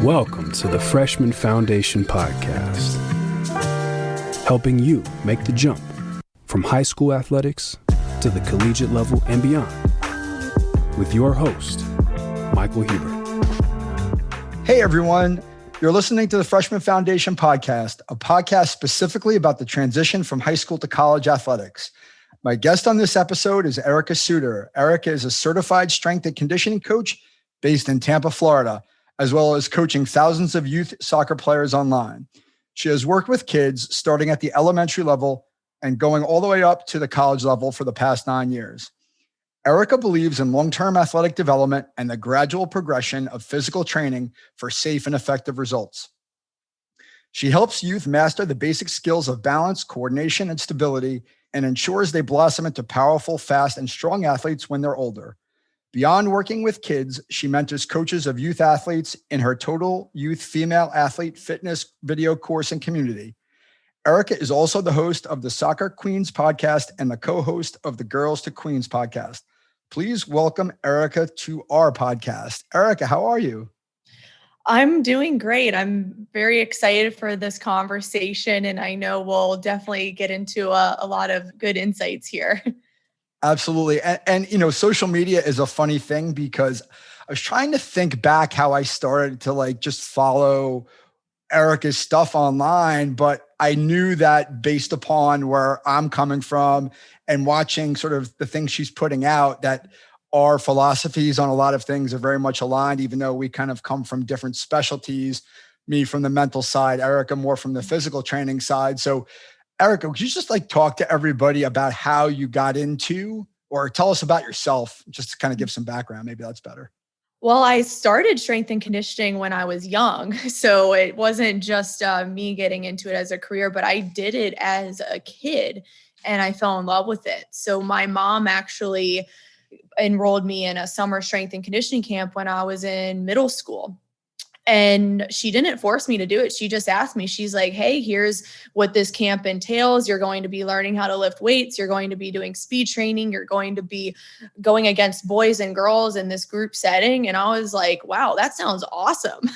Welcome to the Freshman Foundation Podcast, helping you make the jump from high school athletics to the collegiate level and beyond, with your host, Michael Huber. Hey everyone, you're listening to the Freshman Foundation Podcast, a podcast specifically about the transition from high school to college athletics. My guest on this episode is Erica Suter. Erica is a certified strength and conditioning coach based in Tampa, Florida, as well as coaching thousands of youth soccer players online. She has worked with kids starting at the elementary level and going all the way up to the college level for the past 9 years. Erica believes in long-term athletic development and the gradual progression of physical training for safe and effective results. She helps youth master the basic skills of balance, coordination, and stability, and ensures they blossom into powerful, fast, and strong athletes when they're older. Beyond working with kids, she mentors coaches of youth athletes in her Total Youth Female Athlete Fitness video course and community. Erica is also the host of the Soccer Queens podcast and the co-host of the Girls to Queens podcast. Please welcome Erica to our podcast. Erica, how are you? I'm doing great. I'm very excited for this conversation, and I know we'll definitely get into a lot of good insights here. Absolutely. And, you know, social media is a funny thing because I was trying to think back how I started to just follow Erica's stuff online, but I knew that based upon where I'm coming from and watching sort of the things she's putting out, that our philosophies on a lot of things are very much aligned, even though we kind of come from different specialties, me from the mental side, Erica more from the physical training side. So Erica, could you just talk to everybody about how you got into, or tell us about yourself, just to kind of give some background? Maybe that's better. Well, I started strength and conditioning when I was young. So it wasn't just me getting into it as a career, but I did it as a kid and I fell in love with it. So my mom actually enrolled me in a summer strength and conditioning camp when I was in middle school. And she didn't force me to do it. She just asked me, she's like, hey, here's what this camp entails. You're going to be learning how to lift weights. You're going to be doing speed training. You're going to be going against boys and girls in this group setting. And I was like, wow, that sounds awesome.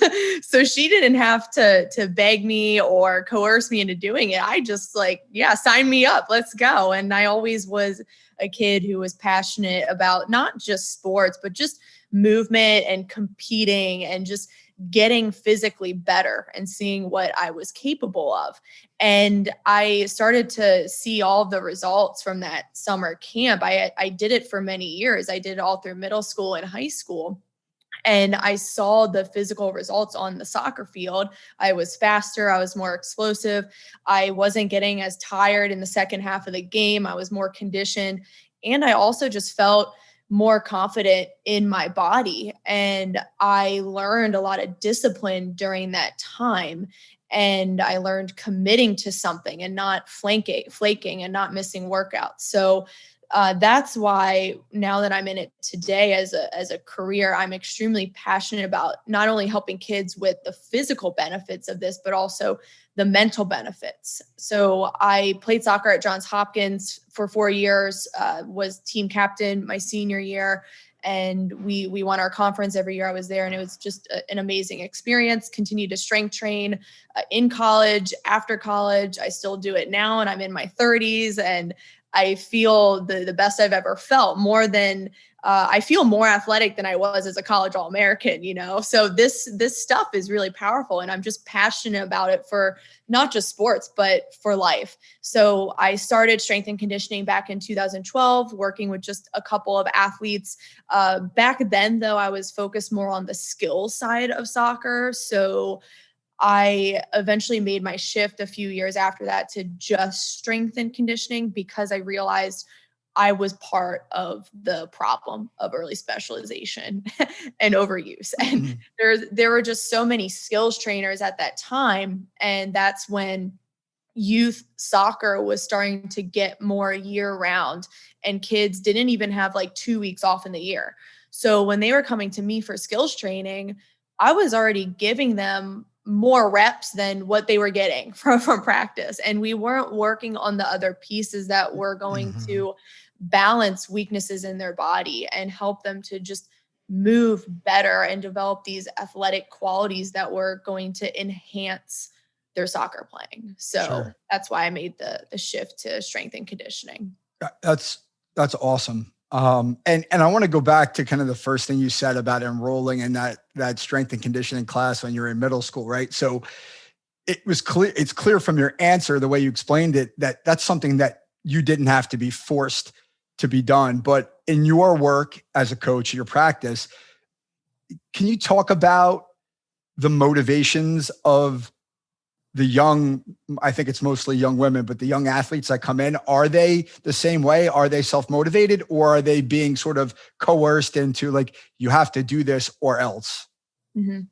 So she didn't have to beg me or coerce me into doing it. I just sign me up. Let's go. And I always was a kid who was passionate about not just sports, but just movement and competing and just getting physically better and seeing what I was capable of. And I started to see all the results from that summer camp. I did it for many years. I did it all through middle school and high school. And I saw the physical results on the soccer field. I was faster. I was more explosive. I wasn't getting as tired in the second half of the game. I was more conditioned. And I also just felt more confident in my body. And I learned a lot of discipline during that time. And I learned committing to something and not flaking and not missing workouts. So that's why now that I'm in it today as a career, I'm extremely passionate about not only helping kids with the physical benefits of this, but also the mental benefits. So I played soccer at Johns Hopkins for 4 years, was team captain my senior year, and we won our conference every year I was there. And it was just an amazing experience. Continued to strength train in college, after college. I still do it now, and I'm in my 30s, and I feel the best I've ever felt, more than I feel more athletic than I was as a college All-American, So this stuff is really powerful, and I'm just passionate about it for not just sports, but for life. So I started strength and conditioning back in 2012, working with just a couple of athletes. Back then, though, I was focused more on the skills side of soccer. So I eventually made my shift a few years after that to just strength and conditioning, because I realized I was part of the problem of early specialization and overuse. And there were just so many skills trainers at that time. And that's when youth soccer was starting to get more year round, and kids didn't even have 2 weeks off in the year. So when they were coming to me for skills training, I was already giving them more reps than what they were getting from practice. And we weren't working on the other pieces that were going to balance weaknesses in their body and help them to just move better and develop these athletic qualities that were going to enhance their soccer playing. So Sure. that's why I made the shift to strength and conditioning. That's awesome. And I want to go back to kind of the first thing you said about enrolling in that strength and conditioning class when you were in middle school, right? So it's clear from your answer, the way you explained it, that that's something that you didn't have to be forced to be done. But in your work as a coach, your practice, can you talk about the motivations of the young, I think it's mostly young women, but the young athletes that come in, are they the same way? Are they self-motivated, or are they being sort of coerced into like, you have to do this or else? Mm-hmm.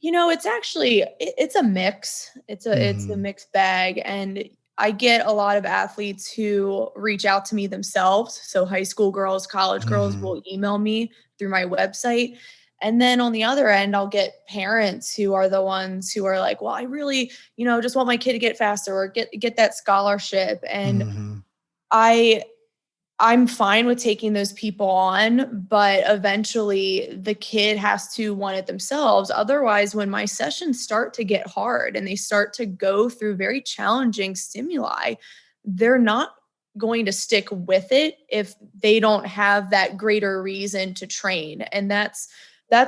It's actually, it's a mix. It's a mixed bag. And I get a lot of athletes who reach out to me themselves. So high school girls, college girls will email me through my website. And then on the other end, I'll get parents who are the ones who are like, well, I really, just want my kid to get faster or get that scholarship. And I'm fine with taking those people on, but eventually the kid has to want it themselves. Otherwise, when my sessions start to get hard and they start to go through very challenging stimuli, they're not going to stick with it if they don't have that greater reason to train. And that's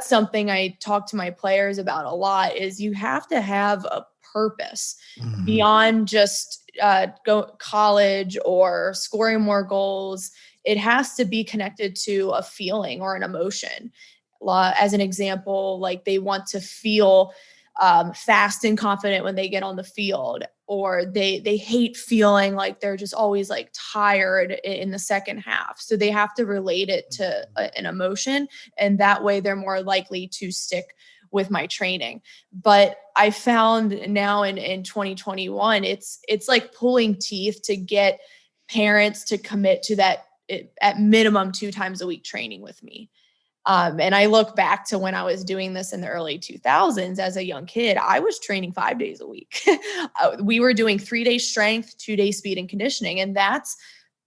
something I talk to my players about a lot, is you have to have a purpose beyond just go college or scoring more goals. It has to be connected to a feeling or an emotion. As an example, like they want to feel fast and confident when they get on the field, or they hate feeling like they're just always like tired in the second half. So they have to relate it to an emotion, and that way they're more likely to stick with my training. But I found now in 2021, it's like pulling teeth to get parents to commit to that at minimum 2 times a week training with me. And I look back to when I was doing this in the early 2000s as a young kid, I was training 5 days a week. We were doing 3-day strength, 2-day speed and conditioning. And that's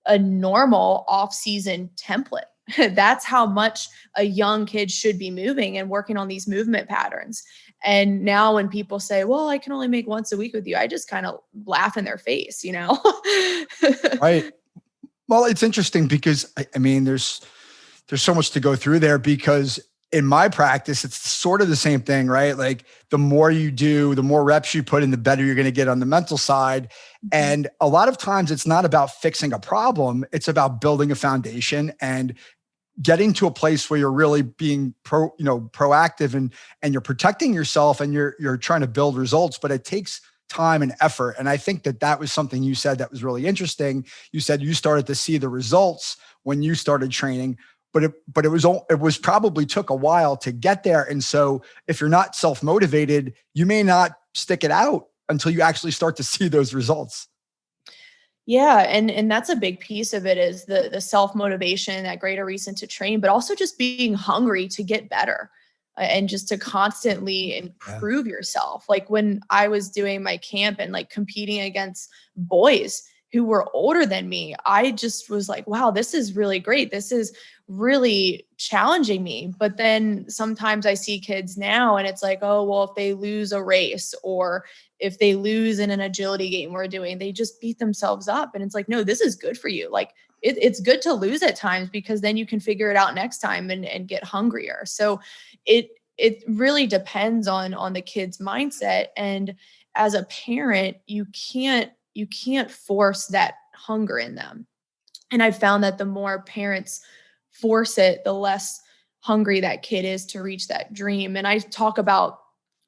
a normal off-season template. That's how much a young kid should be moving and working on these movement patterns. And now when people say, well, I can only make once a week with you, I just kind of laugh in their face, Right. Well, it's interesting because I mean, there's so much to go through there, because in my practice, it's sort of the same thing, right? Like the more you do, the more reps you put in, the better you're going to get on the mental side. And a lot of times it's not about fixing a problem. It's about building a foundation and getting to a place where you're really being proactive and you're protecting yourself and you're trying to build results, but it takes time and effort. And I think that was something you said that was really interesting. You said you started to see the results when you started training, but it was probably took a while to get there. And so if you're not self-motivated, you may not stick it out until you actually start to see those results. Yeah. And that's a big piece of it, is the self-motivation, that greater reason to train, but also just being hungry to get better and just to constantly improve yourself. Like when I was doing my camp and like competing against boys who were older than me, I just was like, wow, this is really great. This is really challenging me. But then sometimes I see kids now and it's like, oh, well, if they lose a race or if they lose in an agility game we're doing, they just beat themselves up. And it's like, no, this is good for you. Like it's good to lose at times, because then you can figure it out next time and get hungrier. So it really depends on the kid's mindset. And as a parent, you can't force that hunger in them. And I've found that the more parents force it, the less hungry that kid is to reach that dream. And I talk about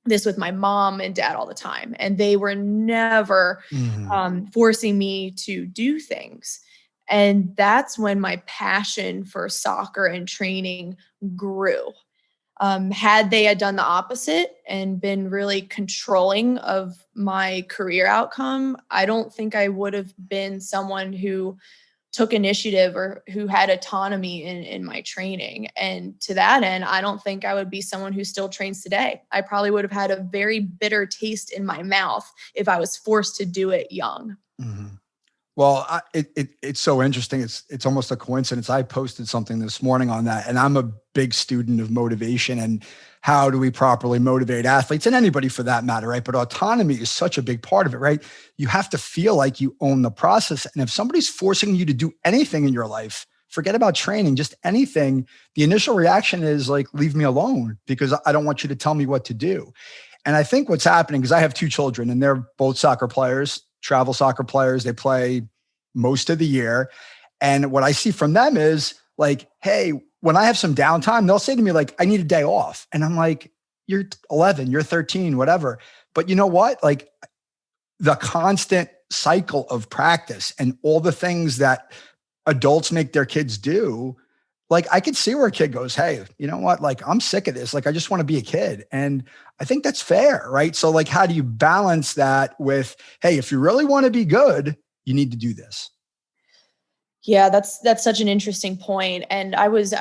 this with my mom and dad all the time, and they were never forcing me to do things. And that's when my passion for soccer and training grew. Had they had done the opposite and been really controlling of my career outcome, I don't think I would have been someone who took initiative or who had autonomy in my training. And to that end, I don't think I would be someone who still trains today. I probably would have had a very bitter taste in my mouth if I was forced to do it young. Mm-hmm. Well, it's so interesting. It's almost a coincidence. I posted something this morning on that, and I'm a big student of motivation and how do we properly motivate athletes and anybody for that matter, right? But autonomy is such a big part of it, right? You have to feel like you own the process. And if somebody's forcing you to do anything in your life, forget about training, just anything, the initial reaction is like, leave me alone because I don't want you to tell me what to do. And I think what's happening, because I have two children and they're both soccer players, travel soccer players. They play most of the year. And what I see from them is like, hey, when I have some downtime, they'll say to me like, I need a day off. And I'm like, you're 11, you're 13, whatever. But you know what? Like the constant cycle of practice and all the things that adults make their kids do, like I could see where a kid goes, hey, you know what? Like I'm sick of this. Like I just want to be a kid. And I think that's fair, right? So like, how do you balance that with, hey, if you really want to be good, you need to do this? Yeah, that's such an interesting point. And I was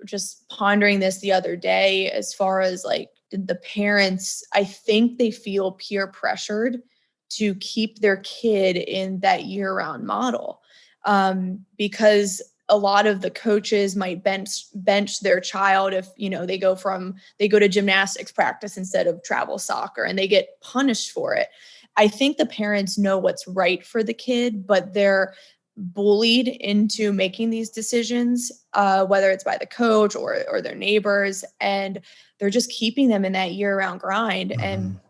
just pondering this the other day as far as like the parents, I think they feel peer pressured to keep their kid in that year-round model. Because a lot of the coaches might bench their child if, they go to gymnastics practice instead of travel soccer and they get punished for it. I think the parents know what's right for the kid, but they're bullied into making these decisions, whether it's by the coach or their neighbors, and they're just keeping them in that year-round grind. Mm-hmm. And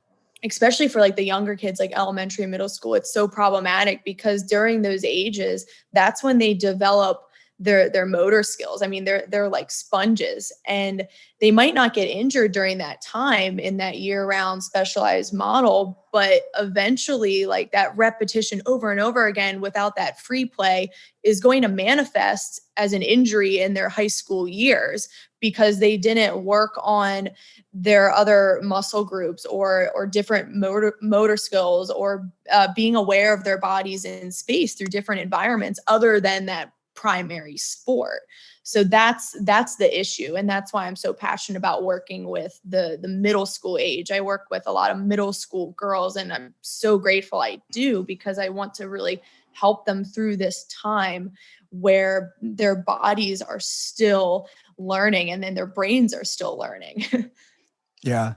especially for like the younger kids, like elementary and middle school, it's so problematic because during those ages, that's when they develop their motor skills. I mean, they're like sponges, and they might not get injured during that time in that year-round specialized model, but eventually like that repetition over and over again without that free play is going to manifest as an injury in their high school years because they didn't work on their other muscle groups or different motor skills or being aware of their bodies in space through different environments other than that primary sport. So that's the issue. And that's why I'm so passionate about working with the middle school age. I work with a lot of middle school girls, and I'm so grateful I do because I want to really help them through this time where their bodies are still learning and then their brains are still learning. Yeah.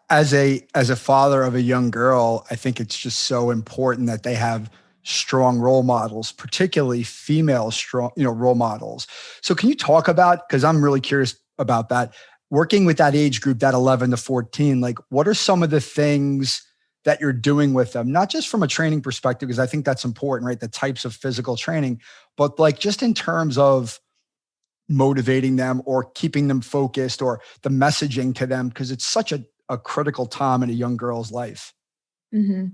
As a father of a young girl, I think it's just so important that they have strong role models, particularly female strong, role models. So can you talk about, because I'm really curious about that, working with that age group, that 11 to 14, like what are some of the things that you're doing with them? Not just from a training perspective, because I think that's important, right? The types of physical training, but like just in terms of motivating them or keeping them focused or the messaging to them, because it's such a critical time in a young girl's life. Mm-hmm.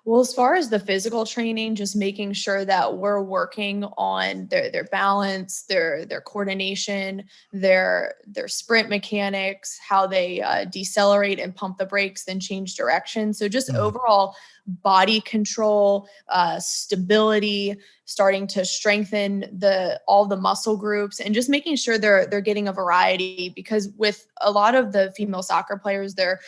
Well, as far as the physical training, just making sure that we're working on their balance, their coordination, their sprint mechanics, how they decelerate and pump the brakes, then change direction. So just overall body control, stability, starting to strengthen all the muscle groups, and just making sure they're getting a variety, because with a lot of the female soccer players, they're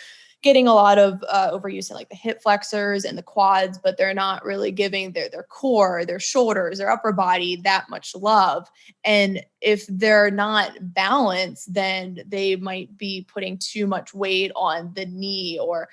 getting a lot of overuse in like the hip flexors and the quads, but they're not really giving their core, their shoulders, their upper body that much love. And if they're not balanced, then they might be putting too much weight on the knee or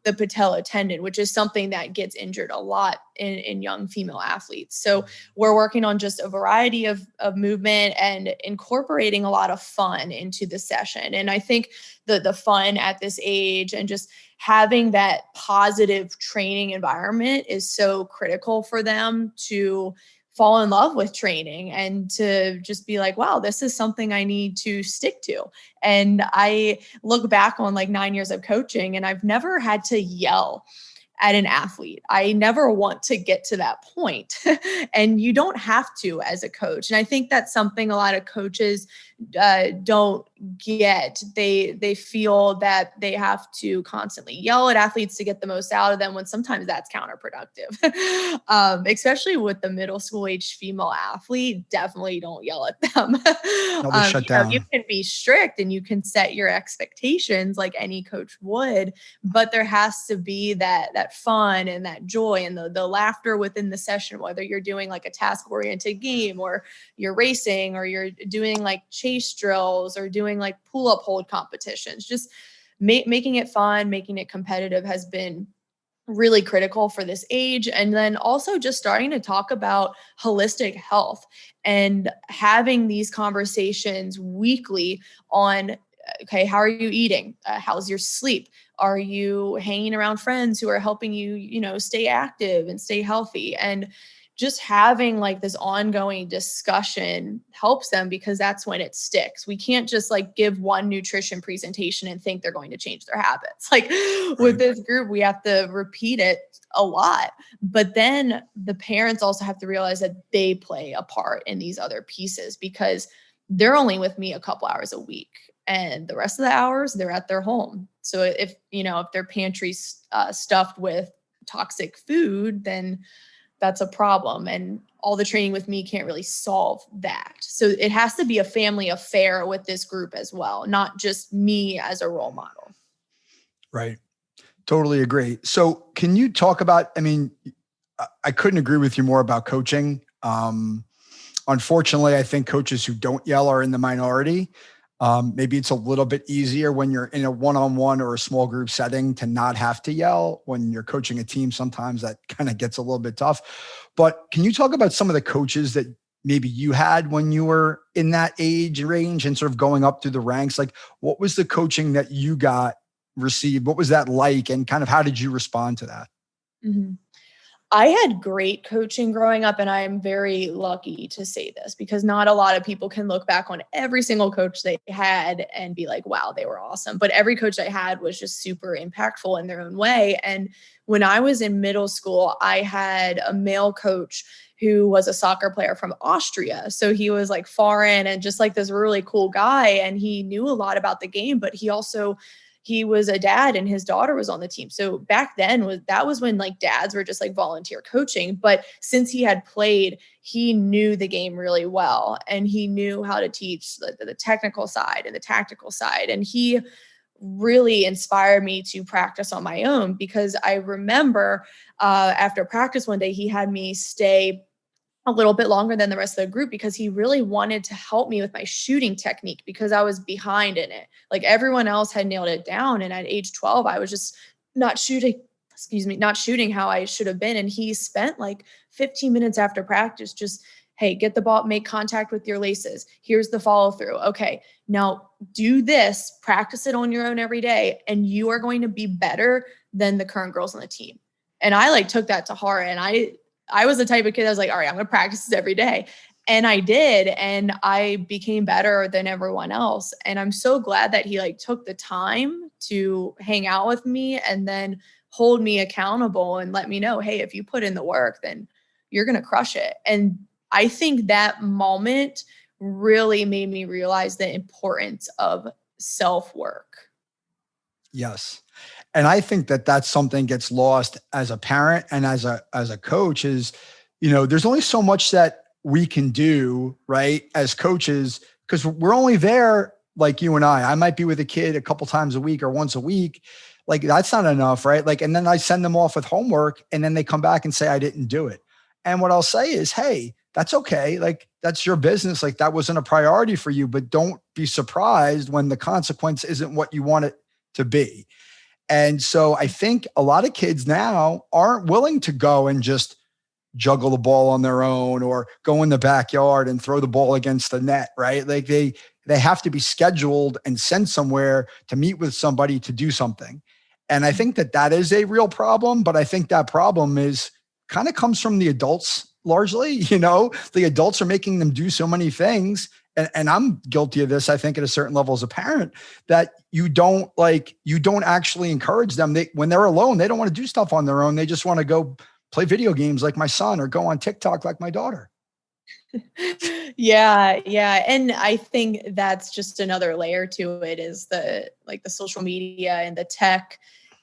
the patella tendon, which is something that gets injured a lot in young female athletes. So we're working on just a variety of movement and incorporating a lot of fun into the session. And I think the fun at this age and just having that positive training environment is so critical for them to fall in love with training and to just be like, wow, this is something I need to stick to. And I look back on like 9 years of coaching, and I've never had to yell at an athlete. I never want to get to that point. And you don't have to as a coach. And I think that's something a lot of coaches don't get. They feel that they have to constantly yell at athletes to get the most out of them, when sometimes that's counterproductive. Especially with the middle school age female athlete, definitely don't yell at them. They'll be shut down. You can be strict and you can set your expectations like any coach would, but there has to be that fun and that joy and the laughter within the session, whether you're doing like a task oriented game, or you're racing, or you're doing like chase drills, or doing like pull-up hold competitions. Just making it fun, making it competitive has been really critical for this age. And then also just starting to talk about holistic health and having these conversations weekly on, okay, how are you eating? How's your sleep? Are you hanging around friends who are helping you, stay active and stay healthy? And just having like this ongoing discussion helps them, because that's when it sticks. We can't just like give one nutrition presentation and think they're going to change their habits. Like with this group, we have to repeat it a lot. But then the parents also have to realize that they play a part in these other pieces, because they're only with me a couple hours a week, and the rest of the hours they're at their home. So if their pantry's stuffed with toxic food, then that's a problem. And all the training with me can't really solve that. So it has to be a family affair with this group as well, not just me as a role model. Right. Totally agree. So can you talk about, I couldn't agree with you more about coaching. Unfortunately, I think coaches who don't yell are in the minority. Maybe it's a little bit easier when you're in a one-on-one or a small group setting to not have to yell. When you're coaching a team, sometimes that kind of gets a little bit tough. But can you talk about some of the coaches that maybe you had when you were in that age range and sort of going up through the ranks? Like, what was the coaching that you received? What was that like? And kind of how did you respond to that? Mm-hmm. I had great coaching growing up, and I am very lucky to say this, because not a lot of people can look back on every single coach they had and be like, wow, they were awesome. But every coach I had was just super impactful in their own way. And when I was in middle school, I had a male coach who was a soccer player from Austria. So he was like foreign and just like this really cool guy. And he knew a lot about the game, but he was a dad and his daughter was on the team. So back then that was when like dads were just like volunteer coaching. But since he had played, he knew the game really well, and he knew how to teach the technical side and the tactical side. And he really inspired me to practice on my own, because I remember after practice one day, he had me stay a little bit longer than the rest of the group, because he really wanted to help me with my shooting technique, because I was behind in it. Like everyone else had nailed it down. And at age 12, I was just not shooting how I should have been. And he spent like 15 minutes after practice, just, hey, get the ball, make contact with your laces. Here's the follow through. Okay, now do this, practice it on your own every day, and you are going to be better than the current girls on the team. And I like took that to heart. And I was the type of kid that was like, all right, I'm going to practice this every day. And I did. And I became better than everyone else. And I'm so glad that he like took the time to hang out with me and then hold me accountable and let me know, hey, if you put in the work, then you're going to crush it. And I think that moment really made me realize the importance of self-work. Yes. And I think that that's something gets lost as a parent and as a coach is, there's only so much that we can do, right? As coaches, because we're only there like you and I might be with a kid a couple times a week or once a week. Like that's not enough, right? Like, and then I send them off with homework and then they come back and say, I didn't do it. And what I'll say is, hey, that's okay. Like that's your business. Like that wasn't a priority for you, but don't be surprised when the consequence isn't what you want it to be. And so I think a lot of kids now aren't willing to go and just juggle the ball on their own or go in the backyard and throw the ball against the net, right? Like they have to be scheduled and sent somewhere to meet with somebody to do something. And I think that is a real problem, but I think that problem is kind of comes from the adults largely. The adults are making them do so many things. And I'm guilty of this, I think, at a certain level as a parent, that you don't actually encourage them. When they're alone, they don't want to do stuff on their own. They just want to go play video games like my son or go on TikTok like my daughter. Yeah, yeah. And I think that's just another layer to it is the social media and the tech.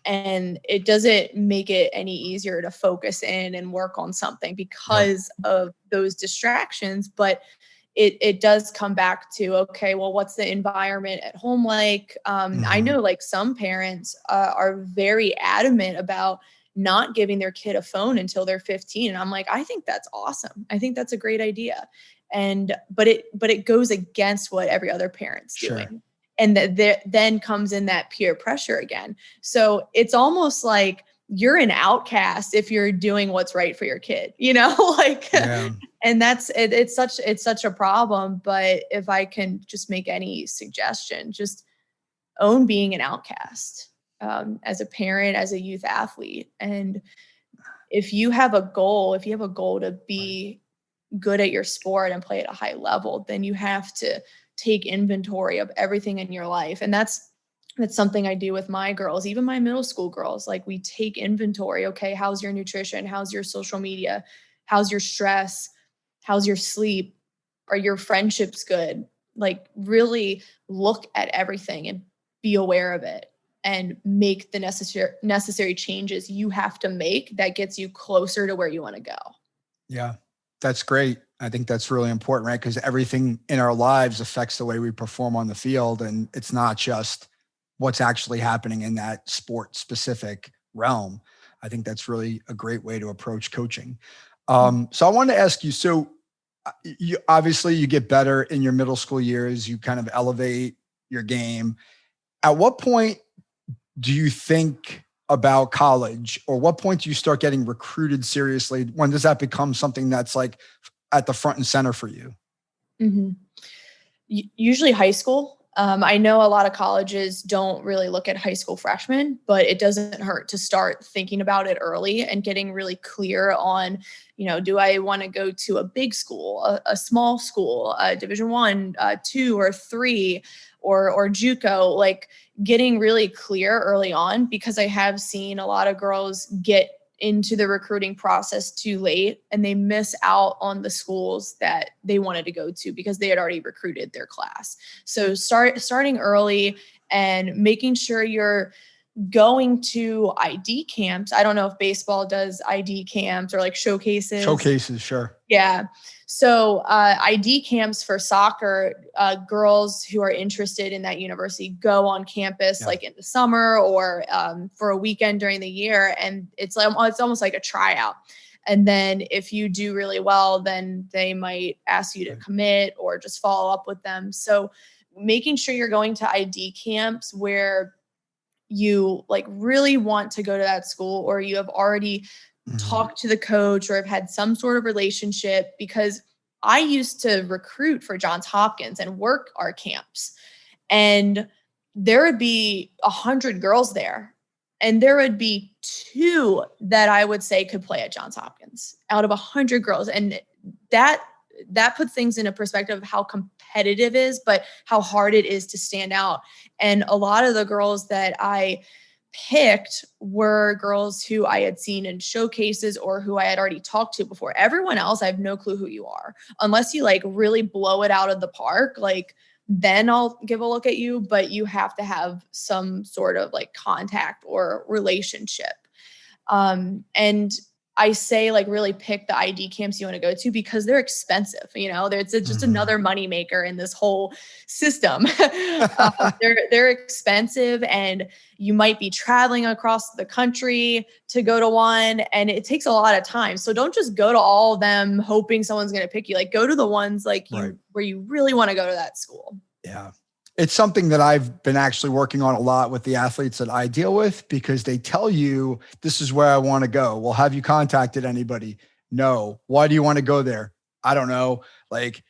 And it doesn't make it any easier to focus in and work on something Yep. because of those distractions. But it does come back to, okay, well, what's the environment at home like? I Mhm. know like some parents are very adamant about not giving their kid a phone until they're 15. And I'm like, I think that's awesome. I think that's a great idea. And but it goes against what every other parent's Sure. doing. And that there then comes in that peer pressure again. So it's almost like you're an outcast if you're doing what's right for your kid, like Yeah. and it's such a problem. But if I can just make any suggestion, just own being an outcast, as a parent, as a youth athlete. And if you have a goal to Right. be good at your sport and play at a high level, then you have to take inventory of everything in your life. And that's something I do with my girls, even my middle school girls. Like, we take inventory. Okay, how's your nutrition? How's your social media? How's your stress? How's your sleep? Are your friendships good? Like, really look at everything and be aware of it and make the necessary changes you have to make that gets you closer to where you want to go. Yeah, that's great. I think that's really important, right? Because everything in our lives affects the way we perform on the field. And it's not just what's actually happening in that sport specific realm. I think that's really a great way to approach coaching. So I wanted to ask you, so you obviously you get better in your middle school years, you kind of elevate your game. At what point do you think about college, or what point do you start getting recruited seriously? When does that become something that's like at the front and center for you? Mhm. Usually high school. I know a lot of colleges don't really look at high school freshmen, but it doesn't hurt to start thinking about it early and getting really clear on, do I want to go to a big school, a small school, Division 1, 2, or 3, or JUCO? Like, getting really clear early on, because I have seen a lot of girls get into the recruiting process too late and they miss out on the schools that they wanted to go to because they had already recruited their class. So starting early and making sure you're going to ID camps. I don't know if baseball does ID camps or like showcases. Showcases, sure. Yeah. So ID camps for soccer, girls who are interested in that university go on campus Yeah. like in the summer or for a weekend during the year. And it's almost like a tryout. And then if you do really well, then they might ask you to Right. commit or just follow up with them. So making sure you're going to ID camps where you like really want to go to that school, or you have already Mhm. talked to the coach or have had some sort of relationship. Because I used to recruit for Johns Hopkins and work our camps, and there would be 100 girls there, and there would be 2 that I would say could play at Johns Hopkins out of 100 girls. And that that puts things into perspective of how competitive it is, but how hard it is to stand out. And a lot of the girls that I picked were girls who I had seen in showcases or who I had already talked to before. Everyone else, I have no clue who you are. Unless you like really blow it out of the park, like then I'll give a look at you, but you have to have some sort of like contact or relationship. And I say like really pick the ID camps you want to go to because they're expensive. It's just Mhm. another moneymaker in this whole system. They're expensive, and you might be traveling across the country to go to one, and it takes a lot of time. So don't just go to all of them hoping someone's going to pick you. Like, go to the ones Right. where you really want to go to that school. Yeah. It's something that I've been actually working on a lot with the athletes that I deal with, because they tell you, this is where I want to go. Well, have you contacted anybody? No. Why do you want to go there? I don't know. Like,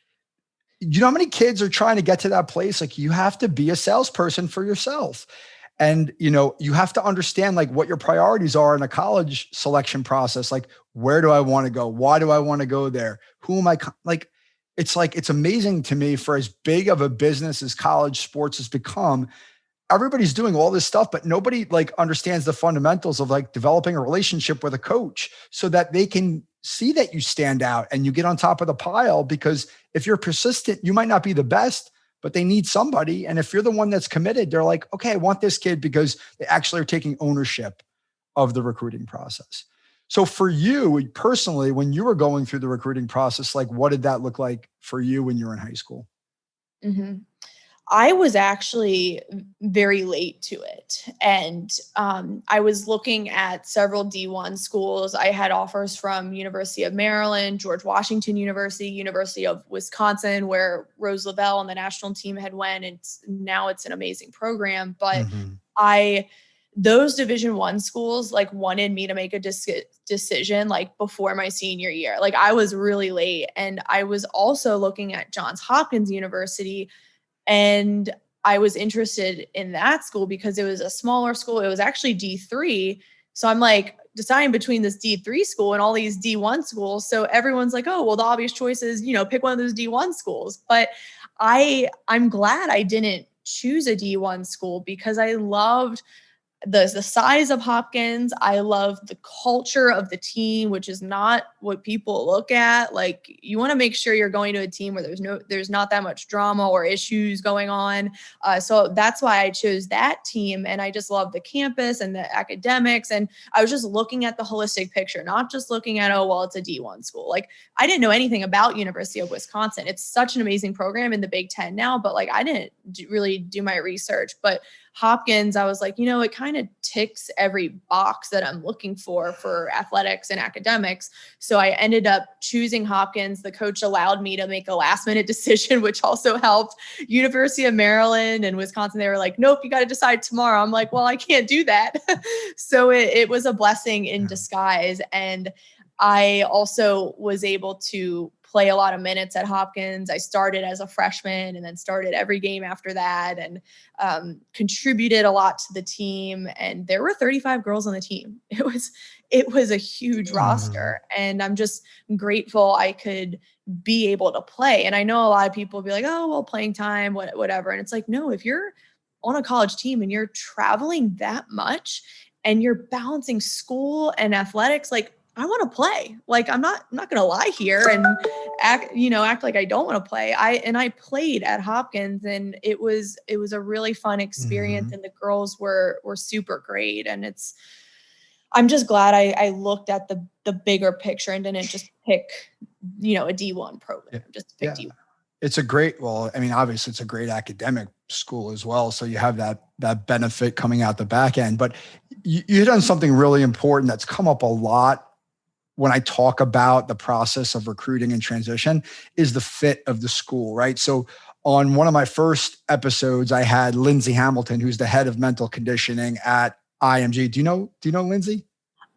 you know how many kids are trying to get to that place? Like, you have to be a salesperson for yourself. And, you have to understand like what your priorities are in a college selection process. Like, where do I want to go? Why do I want to go there? Who am I like, it's amazing to me, for as big of a business as college sports has become, everybody's doing all this stuff, but nobody like understands the fundamentals of like developing a relationship with a coach so that they can see that you stand out and you get on top of the pile, because if you're persistent, you might not be the best, but they need somebody. And if you're the one that's committed, they're like, okay, I want this kid, because they actually are taking ownership of the recruiting process. So for you personally, when you were going through the recruiting process, like what did that look like for you when you were in high school? Mm-hmm. I was actually very late to it. And I was looking at several D1 schools. I had offers from University of Maryland, George Washington University, University of Wisconsin, where Rose Lavelle and the national team had went. And now it's an amazing program. But those Division I schools like wanted me to make a decision like before my senior year. Like I was really late. And I was also looking at Johns Hopkins University, and I was interested in that school because it was a smaller school. It was actually D3. So I'm like deciding between this D3 school and all these D1 schools. So everyone's like, oh, well, the obvious choice is, pick one of those D1 schools. But I'm glad I didn't choose a D1 school, because I loved the size of Hopkins. I love the culture of the team, which is not what people look at. Like you want to make sure you're going to a team where there's not that much drama or issues going on. So that's why I chose that team. And I just love the campus and the academics. And I was just looking at the holistic picture, not just looking at, oh, well, it's a D1 school. Like I didn't know anything about University of Wisconsin. It's such an amazing program in the Big Ten now, but like I didn't really do my research. But Hopkins, I was like, it kind of ticks every box that I'm looking for athletics and academics. So I ended up choosing Hopkins. The coach allowed me to make a last minute decision, which also helped. University of Maryland and Wisconsin, they were like, nope, you got to decide tomorrow. I'm like, well, I can't do that. So it was a blessing in disguise. And I also was able to play a lot of minutes at Hopkins. I started as a freshman and then started every game after that, and contributed a lot to the team. And there were 35 girls on the team. It was a huge roster, and I'm just grateful I could be able to play. And I know a lot of people will be like, oh, well, playing time, whatever. And it's like, no, if you're on a college team and you're traveling that much and you're balancing school and athletics, like I want to play. Like I'm not going to lie here and act like I don't want to play. I played at Hopkins, and it was a really fun experience, and the girls were super great. And I'm just glad I looked at the bigger picture and didn't just pick, a D1 program, just pick D1. It's obviously it's a great academic school as well. So you have that benefit coming out the back end, but you hit on something really important that's come up a lot when I talk about the process of recruiting and transition, is the fit of the school, right? So on one of my first episodes, I had Lindsay Hamilton, who's the head of mental conditioning at IMG. Do you know Lindsay?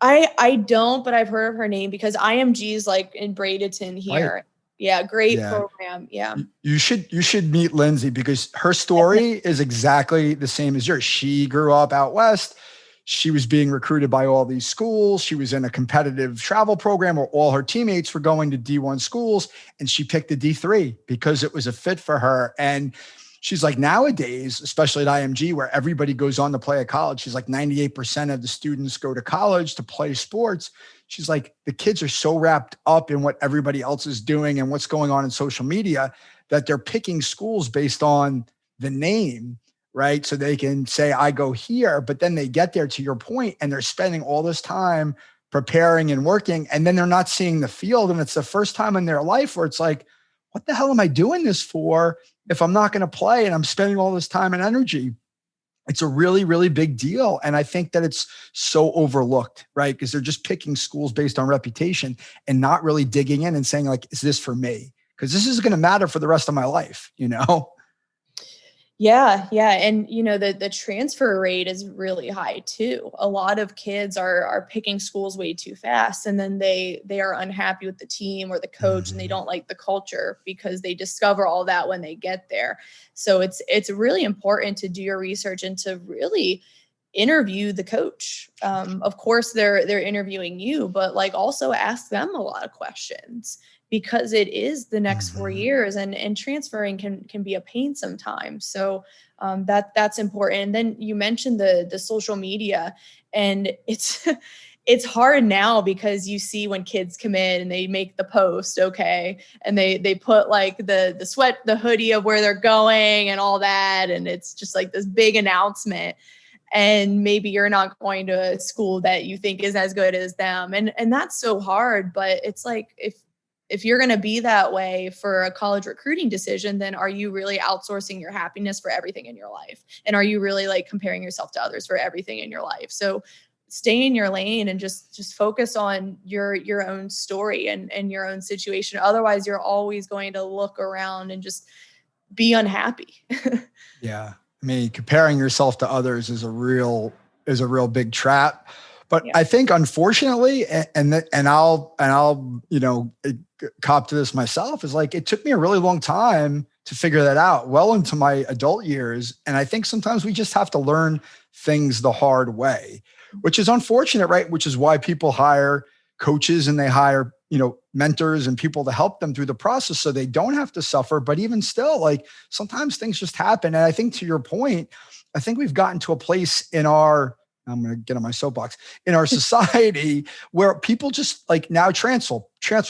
I don't, but I've heard of her name because IMG is like in Bradenton here. Right. Yeah, great program. Yeah. You should meet Lindsay, because her story is exactly the same as yours. She grew up out west. She was being recruited by all these schools. She was in a competitive travel program where all her teammates were going to D1 schools, and she picked the D3 because it was a fit for her. And she's like, nowadays, especially at IMG, where everybody goes on to play at college, she's like 98% of the students go to college to play sports. She's like, the kids are so wrapped up in what everybody else is doing and what's going on in social media that they're picking schools based on the name, right? So they can say, I go here, but then they get there, to your point, and they're spending all this time preparing and working, and then they're not seeing the field. And it's the first time in their life where it's like, what the hell am I doing this for if I'm not going to play and I'm spending all this time and energy? It's a really, really big deal. And I think that it's so overlooked, right? Because they're just picking schools based on reputation and not really digging in and saying, like, is this for me? Because this is going to matter for the rest of my life, Yeah. And, the transfer rate is really high too. A lot of kids are picking schools way too fast. And then they are unhappy with the team or the coach, and they don't like the culture because they discover all that when they get there. So it's really important to do your research and to really interview the coach. Of course, they're interviewing you, but like also ask them a lot of questions, because it is the next 4 years, and transferring can be a pain sometimes. So that's important. And then you mentioned the social media, and it's hard now because you see when kids come in and they make the post, okay, and they put like the hoodie of where they're going and all that, and it's just like this big announcement. And maybe you're not going to a school that you think is as good as them, and that's so hard. But it's like if you're going to be that way for a college recruiting decision, then are you really outsourcing your happiness for everything in your life? And are you really like comparing yourself to others for everything in your life? So stay in your lane and just focus on your own story and your own situation. Otherwise, you're always going to look around and just be unhappy. Yeah. I mean, comparing yourself to others is a real big trap. But I think, unfortunately, and I'll cop to this myself, is like, it took me a really long time to figure that out, well into my adult years. And I think sometimes we just have to learn things the hard way, which is unfortunate, right? Which is why people hire coaches and they hire, mentors and people to help them through the process so they don't have to suffer. But even still, like, sometimes things just happen. And I think, to your point, I think we've gotten to a place in I'm going to get on my soapbox, in our society where people just like now transfer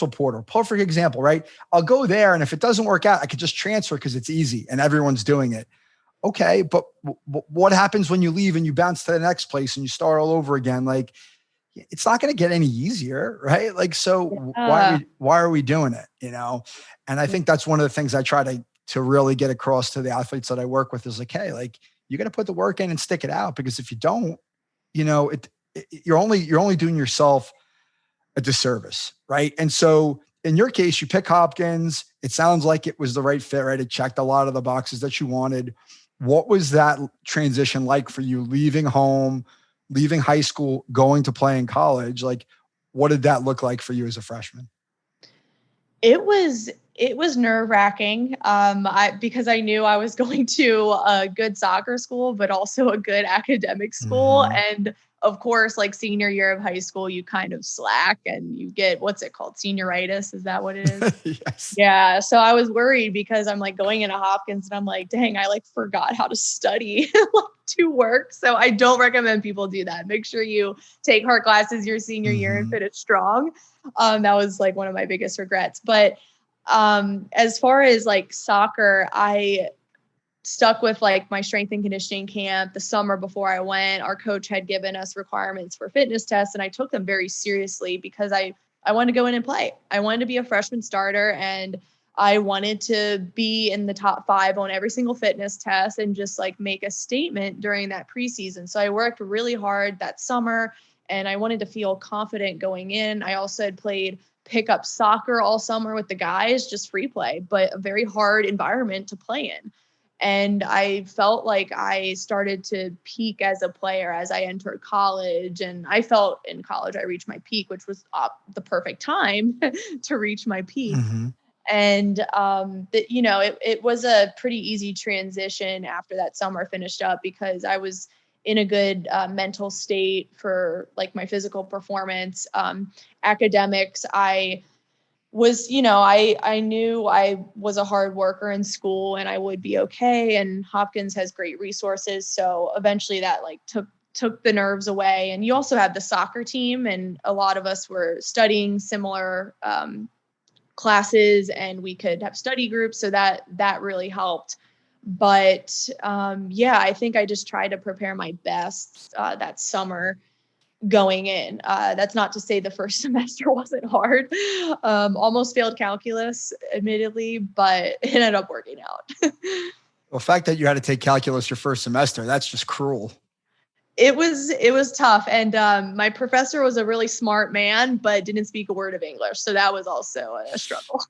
portal, perfect example, right? I'll go there, and if it doesn't work out, I could just transfer because it's easy and everyone's doing it. Okay. But what happens when you leave and you bounce to the next place and you start all over again? Like, it's not going to get any easier, right? Like, so why are we doing it? And I think that's one of the things I try to really get across to the athletes that I work with is like, hey, like, you got to put the work in and stick it out, because if you don't, you're only doing yourself a disservice, right? And so in your case, you pick Hopkins. It sounds like it was the right fit, right? It checked a lot of the boxes that you wanted. What was that transition like for you, leaving home, leaving high school, going to play in college? Like, what did that look like for you as a freshman? It was nerve-wracking, because I knew I was going to a good soccer school, but also a good academic school. Mm-hmm. And of course, like senior year of high school, you kind of slack and you get, what's it called? Senioritis. Is that what it is? Yes. Yeah. So I was worried because I'm like going into Hopkins and I'm like, dang, I like forgot how to study to work. So I don't recommend people do that. Make sure you take hard classes your senior year and finish strong. That was like one of my biggest regrets. But as far as like soccer, I stuck with like my strength and conditioning camp. The summer before I went, our coach had given us requirements for fitness tests, and I took them very seriously because I wanted to go in and play. I wanted to be a freshman starter, and I wanted to be in the top 5 on every single fitness test and just like make a statement during that preseason. So I worked really hard that summer, and I wanted to feel confident going in. I also had played pickup soccer all summer with the guys, just free play, but a very hard environment to play in. And I felt like I started to peak as a player as I entered college. And I felt in college I reached my peak, which was the perfect time to reach my peak. Mm-hmm. And, it was a pretty easy transition after that summer finished up, because I was in a good mental state for like my physical performance. Academics, I was, I knew I was a hard worker in school and I would be okay. And Hopkins has great resources. So eventually that like took the nerves away. And you also have the soccer team, and a lot of us were studying similar classes, and we could have study groups. So that really helped. But I think I just tried to prepare my best that summer going in. That's not to say the first semester wasn't hard. Almost failed calculus, admittedly, but it ended up working out. Well, the fact that you had to take calculus your first semester, that's just cruel. It was tough. And my professor was a really smart man, but didn't speak a word of English. So that was also a struggle.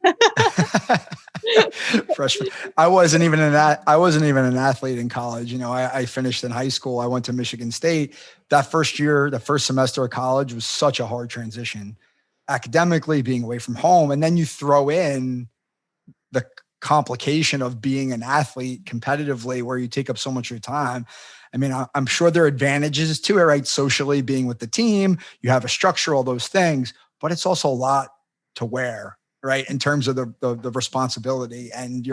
Freshman. I wasn't even an athlete in college. I finished in high school. I went to Michigan State. That first year, the first semester of college was such a hard transition academically, being away from home. And then you throw in the complication of being an athlete competitively, where you take up so much of your time. I mean, I'm sure there are advantages to it, right? Socially, being with the team, you have a structure, all those things, but it's also a lot to wear, right? In terms of the responsibility, and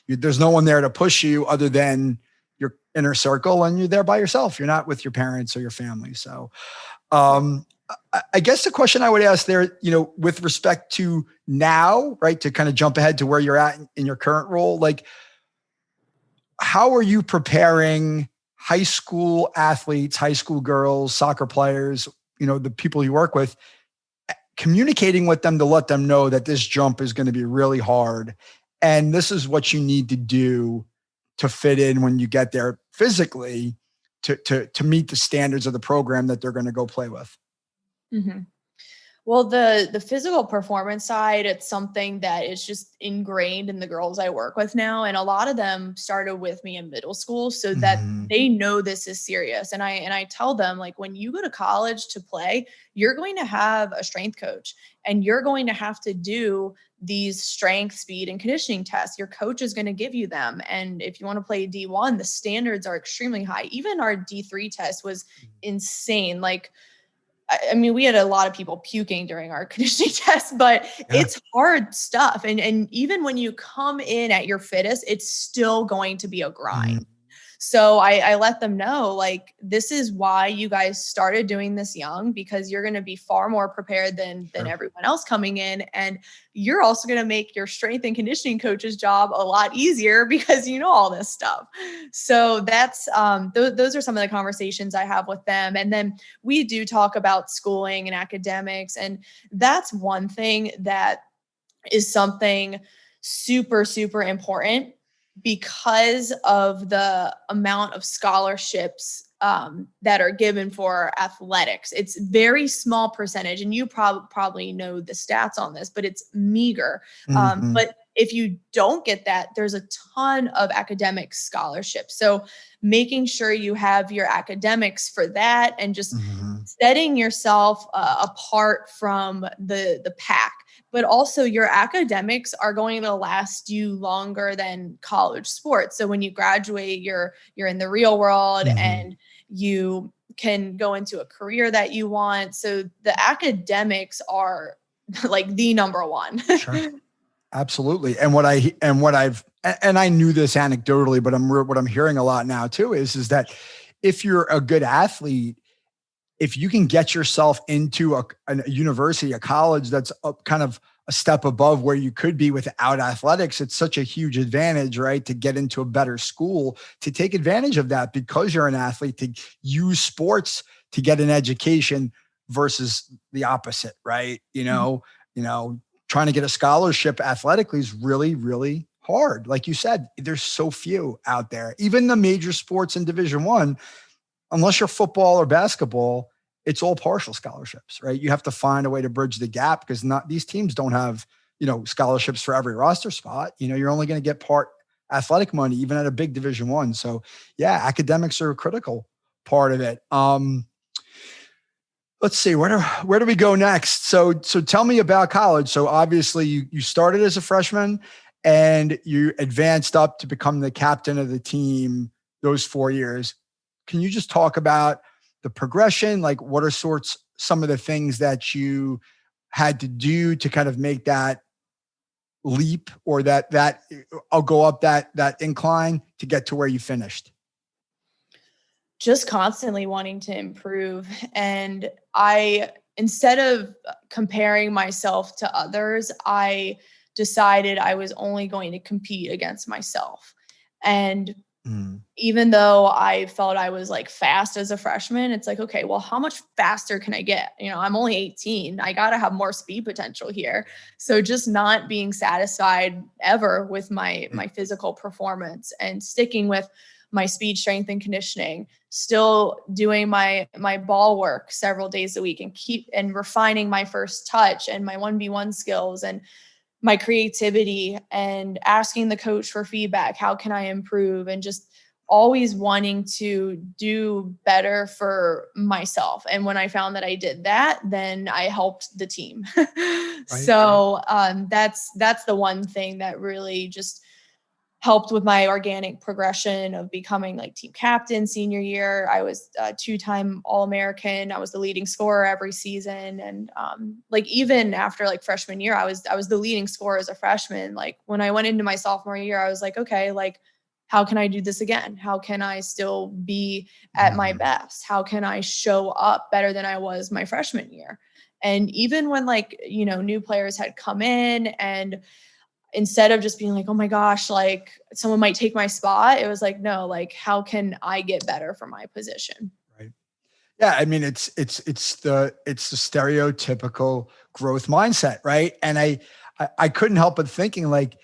there's no one there to push you other than your inner circle, and you're there by yourself. You're not with your parents or your family. So, I guess the question I would ask there, with respect to now, right, to kind of jump ahead to where you're at in your current role, like, how are you preparing high school athletes, high school girls, soccer players, the people you work with, communicating with them to let them know that this jump is going to be really hard and this is what you need to do to fit in when you get there physically to meet the standards of the program that they're going to go play with? Mm-hmm. Well, the physical performance side, it's something that is just ingrained in the girls I work with now. And a lot of them started with me in middle school so that they know this is serious. And I tell them, like, when you go to college to play, you're going to have a strength coach and you're going to have to do these strength, speed, and conditioning tests. Your coach is going to give you them. And if you want to play D1, the standards are extremely high. Even our D3 test was insane. Like, I mean, we had a lot of people puking during our conditioning test, but it's hard stuff. And even when you come in at your fittest, it's still going to be a grind. So I let them know, like, this is why you guys started doing this young, because you're going to be far more prepared than everyone else coming in. And you're also going to make your strength and conditioning coach's job a lot easier because you know all this stuff. So that's, those are some of the conversations I have with them. And then we do talk about schooling and academics. And that's one thing that is something super, super important, because of the amount of scholarships that are given for athletics. It's very small percentage, and you probably know the stats on this, but it's meager. But if you don't get that, there's a ton of academic scholarships. So making sure you have your academics for that, and just setting yourself apart from the pack. But also your academics are going to last you longer than college sports. So when you graduate, you're in the real world and you can go into a career that you want. So the academics are like the number one. Sure. Absolutely. And I knew this anecdotally, but what I'm hearing a lot now too is that if you're a good athlete, if you can get yourself into a university, a college that's up kind of a step above where you could be without athletics, it's such a huge advantage, right? To get into a better school, to take advantage of that because you're an athlete, to use sports to get an education versus the opposite, right? Trying to get a scholarship athletically is really, really hard. Like you said, there's so few out there. Even the major sports in Division I, unless you're football or basketball, it's all partial scholarships, right? You have to find a way to bridge the gap because these teams don't have, scholarships for every roster spot. You're only going to get part athletic money, even at a big Division I. So yeah, academics are a critical part of it. Let's see, where do we go next? So tell me about college. So obviously you started as a freshman and you advanced up to become the captain of the team those 4 years. Can you just talk about the progression? Like, what are some of the things that you had to do to kind of make that leap, or that I'll go up that incline to get to where you finished? Just constantly wanting to improve. And instead of comparing myself to others, I decided I was only going to compete against myself. And even though I felt I was like fast as a freshman, it's like, okay, well, how much faster can I get? I'm only 18. I got to have more speed potential here. So just not being satisfied ever with my physical performance and sticking with my speed, strength, and conditioning, still doing my ball work several days a week, and refining my first touch and my 1v1 skills and my creativity, and asking the coach for feedback. How can I improve? And just always wanting to do better for myself. And when I found that I did that, then I helped the team. So that's the one thing that really just helped with my organic progression of becoming like team captain senior year. I was a 2-time All-American. I was the leading scorer every season. And like even after like freshman year, I was the leading scorer as a freshman. Like when I went into my sophomore year, I was like, okay, like how can I do this again? How can I still be at my best? How can I show up better than I was my freshman year? And even when like, new players had come in, and instead of just being like, oh my gosh, like someone might take my spot, it was like, no, like how can I get better for my position? Right. Yeah. I mean, it's the stereotypical growth mindset. Right. And I couldn't help but thinking like,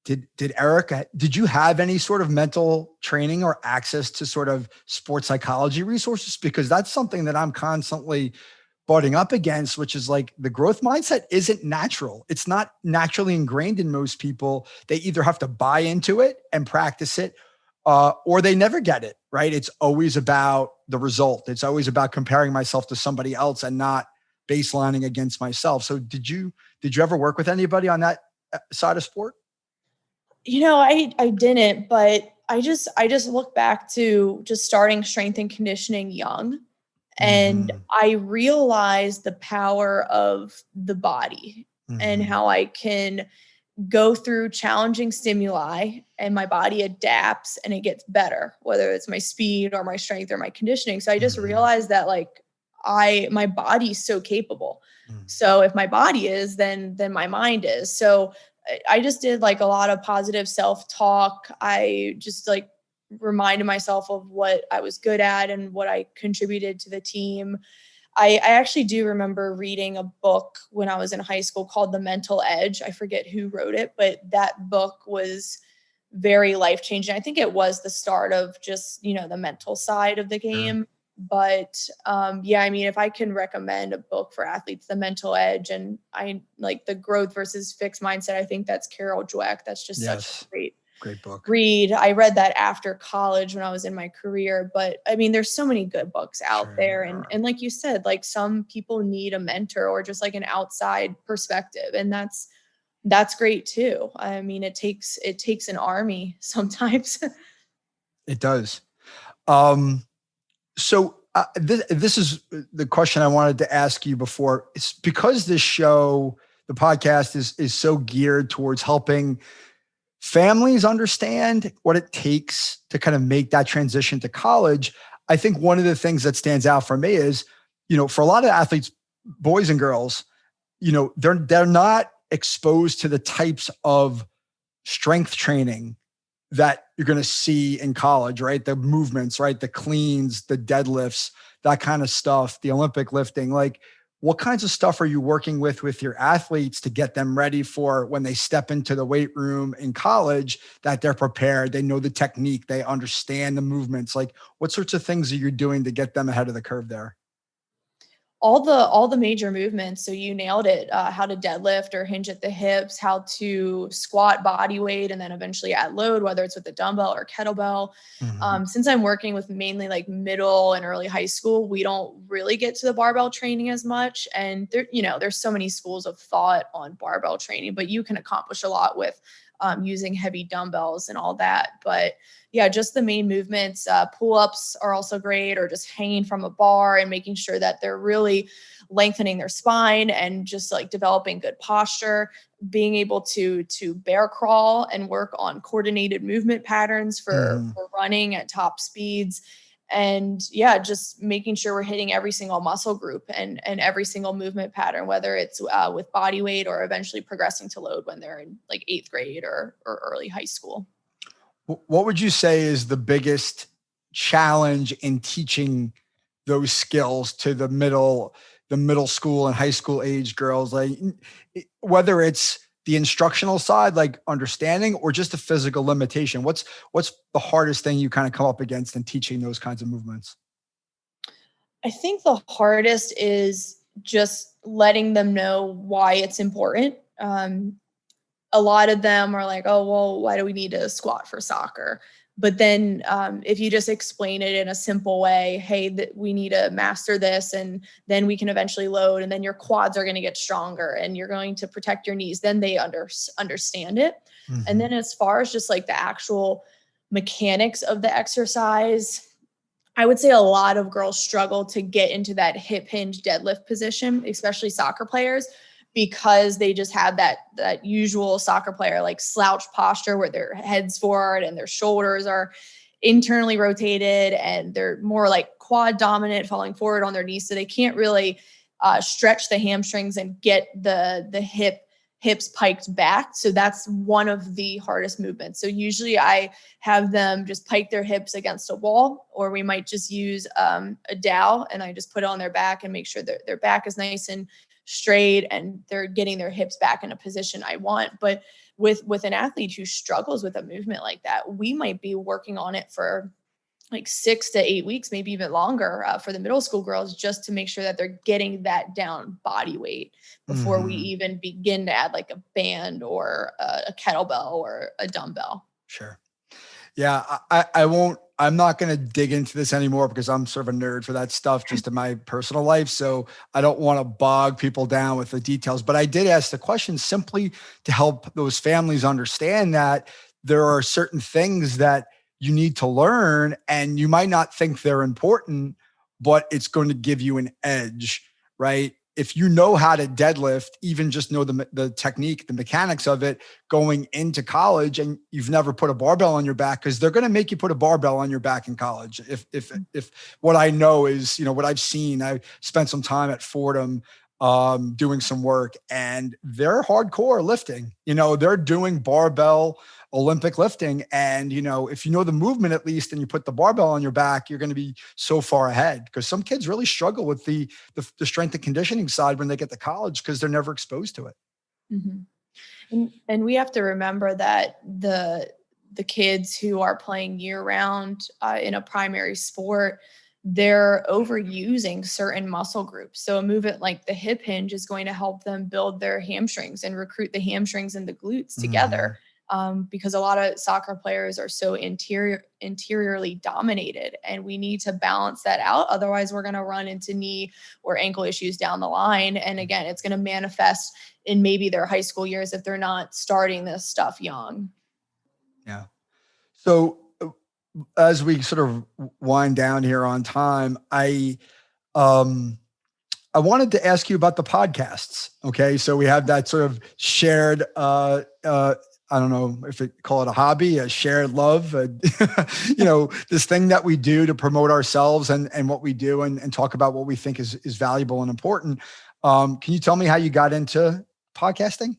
did Erica, did you have any sort of mental training or access to sort of sports psychology resources? Because that's something that I'm constantly butting up against, which is like the growth mindset isn't natural. It's not naturally ingrained in most people. They either have to buy into it and practice it, or they never get it, right? It's always about the result. It's always about comparing myself to somebody else and not baselining against myself. So did you ever work with anybody on that side of sport? I didn't, but I just look back to just starting strength and conditioning young. And I realized the power of the body and how I can go through challenging stimuli and my body adapts and it gets better, whether it's my speed or my strength or my conditioning. So I just realized that like my body's so capable. So if my body is, then my mind is. So I just did like a lot of positive self-talk. I just like reminded myself of what I was good at and what I contributed to the team. I actually do remember reading a book when I was in high school called The Mental Edge. I forget who wrote it, but that book was very life-changing. I think it was the start of just, the mental side of the game. But I mean, if I can recommend a book for athletes, The Mental Edge, and I like the growth versus fixed mindset, I think that's Carol Dweck. That's just such a great book. Read. I read that after college when I was in my career, but I mean, there's so many good books out there. And like you said, like some people need a mentor or just like an outside perspective. And that's great too. I mean, it takes an army sometimes. It does. So this is the question I wanted to ask you before. It's because this show, the podcast is so geared towards helping families understand what it takes to kind of make that transition to college. I think one of the things that stands out for me is, for a lot of athletes, boys and girls, they're not exposed to the types of strength training that you're going to see in college, right? The movements, right? The cleans, the deadlifts, that kind of stuff, the Olympic lifting. Like, what kinds of stuff are you working with your athletes to get them ready for when they step into the weight room in college, that they're prepared, they know the technique, they understand the movements? Like, what sorts of things are you doing to get them ahead of the curve there? All the major movements. So you nailed it. How to deadlift or hinge at the hips, how to squat body weight, and then eventually add load, whether it's with a dumbbell or kettlebell. Since I'm working with mainly like middle and early high school, we don't really get to the barbell training as much. And there's so many schools of thought on barbell training, but you can accomplish a lot with using heavy dumbbells and all that. But yeah, just the main movements. Pull-ups are also great, or just hanging from a bar and making sure that they're really lengthening their spine and just like developing good posture, being able to bear crawl and work on coordinated movement patterns for running at top speeds. And yeah, just making sure we're hitting every single muscle group and every single movement pattern, whether it's with body weight or eventually progressing to load when they're in like 8th grade or early high school. What would you say is the biggest challenge in teaching those skills to the middle school and high school age girls? Like, whether it's the instructional side, like understanding, or just the physical limitation, what's the hardest thing you kind of come up against in teaching those kinds of movements? I think the hardest is just letting them know why it's important. A lot of them are like, oh, well, why do we need to squat for soccer? But then if you just explain it in a simple way, hey, we need to master this, and then we can eventually load, and then your quads are going to get stronger and you're going to protect your knees, then they understand it. And then as far as just like the actual mechanics of the exercise, I would say a lot of girls struggle to get into that hip hinge deadlift position, especially soccer players, because they just have that usual soccer player like slouch posture where their head's forward and their shoulders are internally rotated and they're more like quad dominant, falling forward on their knees. So they can't really stretch the hamstrings and get the hips piked back. So that's one of the hardest movements. So usually I have them just pike their hips against a wall, or we might just use a dowel and I just put it on their back and make sure that their back is nice and straight and they're getting their hips back in a position I want. But with an athlete who struggles with a movement like that, we might be working on it for like 6 to 8 weeks, maybe even longer for the middle school girls, just to make sure that they're getting that down body weight before we even begin to add like a band or a kettlebell or a dumbbell. Sure. Yeah. I'm not going to dig into this anymore because I'm sort of a nerd for that stuff just in my personal life. So I don't want to bog people down with the details, but I did ask the question simply to help those families understand that there are certain things that you need to learn and you might not think they're important, but it's going to give you an edge, right? If you know how to deadlift, even just know the technique, the mechanics of it going into college, and you've never put a barbell on your back, because they're going to make you put a barbell on your back in college. If what I know is, what I've seen, I spent some time at Fordham doing some work, and they're hardcore lifting. They're doing barbell Olympic lifting. And, if you know the movement at least, and you put the barbell on your back, you're going to be so far ahead, because some kids really struggle with the strength and conditioning side when they get to college because they're never exposed to it. Mm-hmm. And we have to remember that the kids who are playing year round in a primary sport, they're overusing certain muscle groups. So a movement like the hip hinge is going to help them build their hamstrings and recruit the hamstrings and the glutes together. Because a lot of soccer players are so interiorly dominated, and we need to balance that out. Otherwise, we're going to run into knee or ankle issues down the line. And again, it's going to manifest in maybe their high school years if they're not starting this stuff young. Yeah. So as we sort of wind down here on time, I wanted to ask you about the podcasts. Okay. So we have that sort of shared, I don't know if call it a hobby, a shared love, this thing that we do to promote ourselves and what we do and talk about what we think is valuable and important. Can you tell me how you got into podcasting?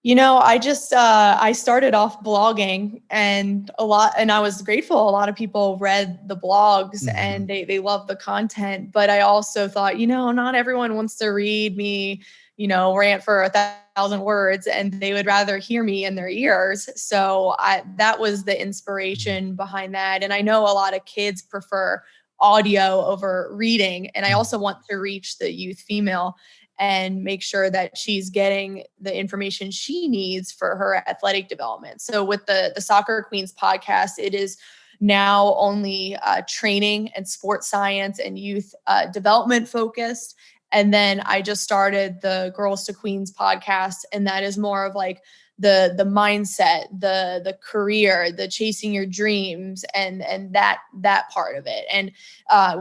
I started off blogging and I was grateful. A lot of people read the blogs and they loved the content, but I also thought, not everyone wants to read me, rant for 1,000 words, and they would rather hear me in their ears. So that was the inspiration behind that. And I know a lot of kids prefer audio over reading. And I also want to reach the youth female and make sure that she's getting the information she needs for her athletic development. So with the Soccer Queens podcast, it is now only training and sports science and youth development focused. And then I just started the Girls to Queens podcast, and that is more of like the mindset, the career, the chasing your dreams, and that part of it. And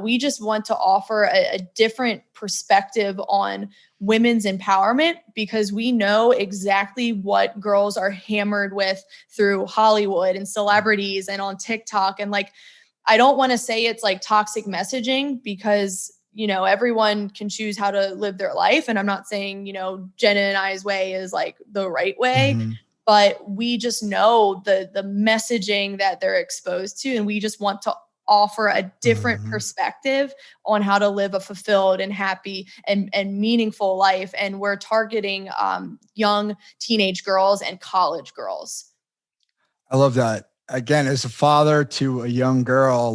we just want to offer a different perspective on women's empowerment, because we know exactly what girls are hammered with through Hollywood and celebrities and on TikTok. And I don't want to say it's like toxic messaging, because everyone can choose how to live their life. And I'm not saying, Jenna and I's way is like the right way, but we just know the messaging that they're exposed to. And we just want to offer a different perspective on how to live a fulfilled and happy and meaningful life. And we're targeting young teenage girls and college girls. I love that. Again, as a father to a young girl,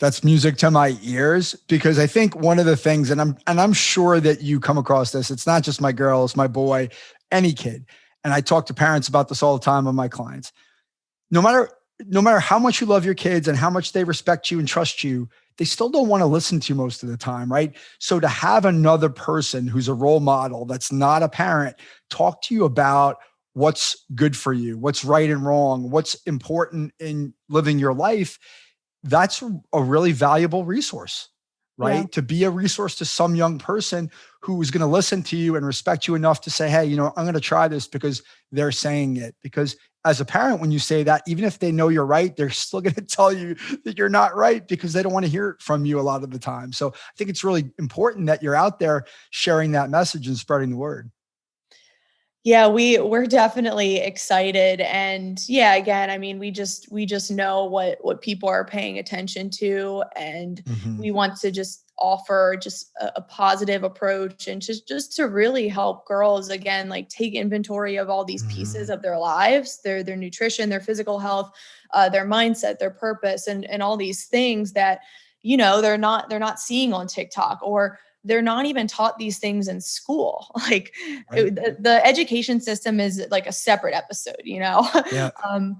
that's music to my ears, because I think one of the things, and I'm sure that you come across this, it's not just my girl, it's my boy, any kid. And I talk to parents about this all the time with my clients. No matter how much you love your kids and how much they respect you and trust you, they still don't want to listen to you most of the time, right? So to have another person who's a role model that's not a parent talk to you about what's good for you, what's right and wrong, what's important in living your life, that's a really valuable resource, right? Yeah. To be a resource to some young person who's going to listen to you and respect you enough to say, hey, I'm going to try this because they're saying it. Because as a parent, when you say that, even if they know you're right, they're still going to tell you that you're not right because they don't want to hear it from you a lot of the time. So I think it's really important that you're out there sharing that message and spreading the word. Yeah, we're definitely excited. And yeah, again, I mean, we just know what people are paying attention to, and we want to just offer just a positive approach and just to really help girls, again, like take inventory of all these pieces of their lives, their nutrition, their physical health, their mindset, their purpose, and all these things that, they're not seeing on TikTok, or they're not even taught these things in school. Like Right. the education system is like a separate episode, Yeah.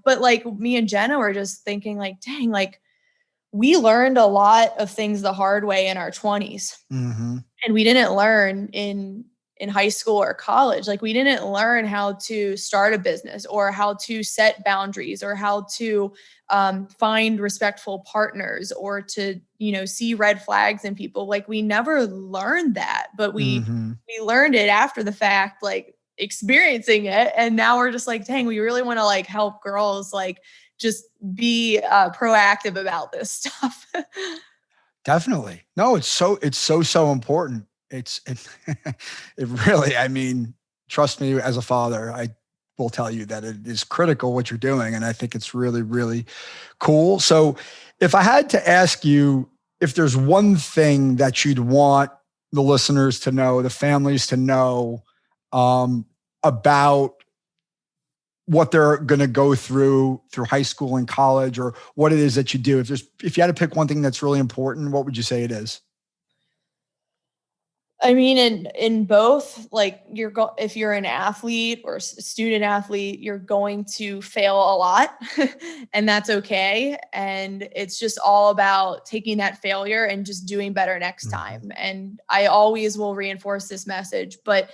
But like me and Jenna were just thinking like, dang, like we learned a lot of things the hard way in our 20s, and we didn't learn in high school or college. Like we didn't learn how to start a business, or how to set boundaries, or how to find respectful partners, or to, see red flags in people. Like we never learned that, but we learned it after the fact, like experiencing it. And now we're just like, dang, we really want to like help girls, like just be proactive about this stuff. Definitely. No, it's so important. It really, I mean, trust me, as a father, I will tell you that it is critical what you're doing. And I think it's really, really cool. So if I had to ask you, if there's one thing that you'd want the listeners to know, the families to know, about what they're going to go through high school and college, or what it is that you do, if you had to pick one thing that's really important, what would you say it is? I mean, in both, like if you're an athlete or a student athlete, you're going to fail a lot, and that's okay. And it's just all about taking that failure and just doing better next time. And I always will reinforce this message, but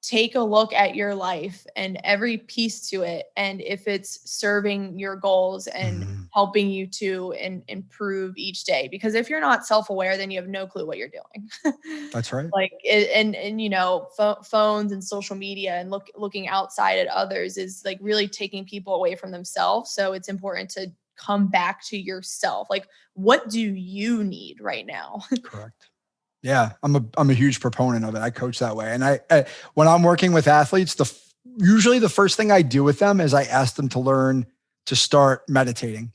take a look at your life and every piece to it. And if it's serving your goals and helping you to improve each day, because if you're not self-aware, then you have no clue what you're doing. That's right. Like, phones and social media and looking outside at others is like really taking people away from themselves. So it's important to come back to yourself. Like, what do you need right now? Correct. Yeah, I'm a huge proponent of it. I coach that way. And I when I'm working with athletes, usually the first thing I do with them is I ask them to learn to start meditating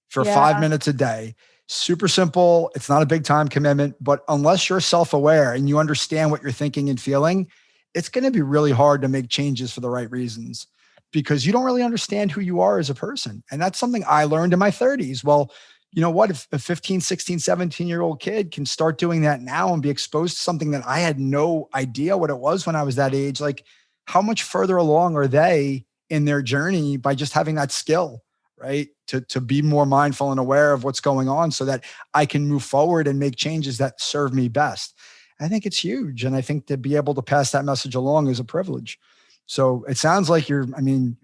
for 5 minutes a day. Super simple. It's not a big time commitment, but unless you're self-aware and you understand what you're thinking and feeling, it's going to be really hard to make changes for the right reasons, because you don't really understand who you are as a person. And that's something I learned in my 30s. Well, you know what? If a 15, 16, 17-year-old kid can start doing that now and be exposed to something that I had no idea what it was when I was that age, like how much further along are they in their journey by just having that skill, right? To be more mindful and aware of what's going on so that I can move forward and make changes that serve me best. I think it's huge. And I think to be able to pass that message along is a privilege. So it sounds like you're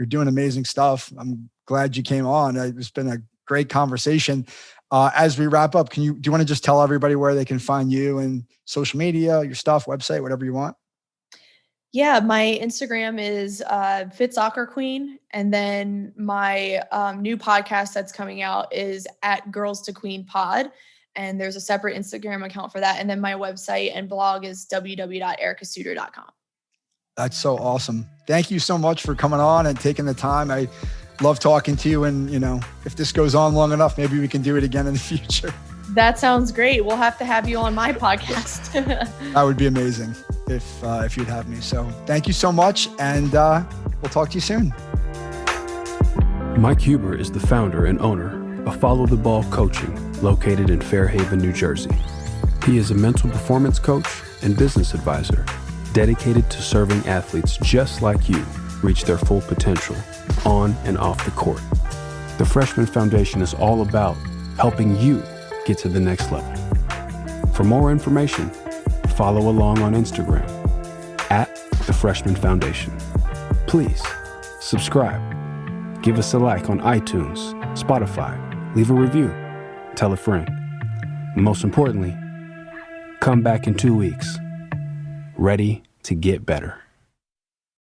doing amazing stuff. I'm glad you came on. It's been a great conversation. As we wrap up, do you want to just tell everybody where they can find you and social media, your stuff, website, whatever you want? Yeah, my Instagram is Fit Soccer Queen. And then my new podcast that's coming out is at Girls to Queen Pod. And there's a separate Instagram account for that. And then my website and blog is www.ericasuter.com. That's so awesome. Thank you so much for coming on and taking the time. I love talking to you. And, if this goes on long enough, maybe we can do it again in the future. That sounds great. We'll have to have you on my podcast. That would be amazing if you'd have me. So thank you so much. And we'll talk to you soon. Mike Huber is the founder and owner of Follow the Ball Coaching, located in Fairhaven, New Jersey. He is a mental performance coach and business advisor dedicated to serving athletes just like you reach their full potential on and off the court. The Freshman Foundation is all about helping you get to the next level. For more information, follow along on Instagram at The Freshman Foundation. Please subscribe, give us a like on iTunes, Spotify, leave a review, tell a friend. Most importantly, Come back in 2 weeks, ready to get better.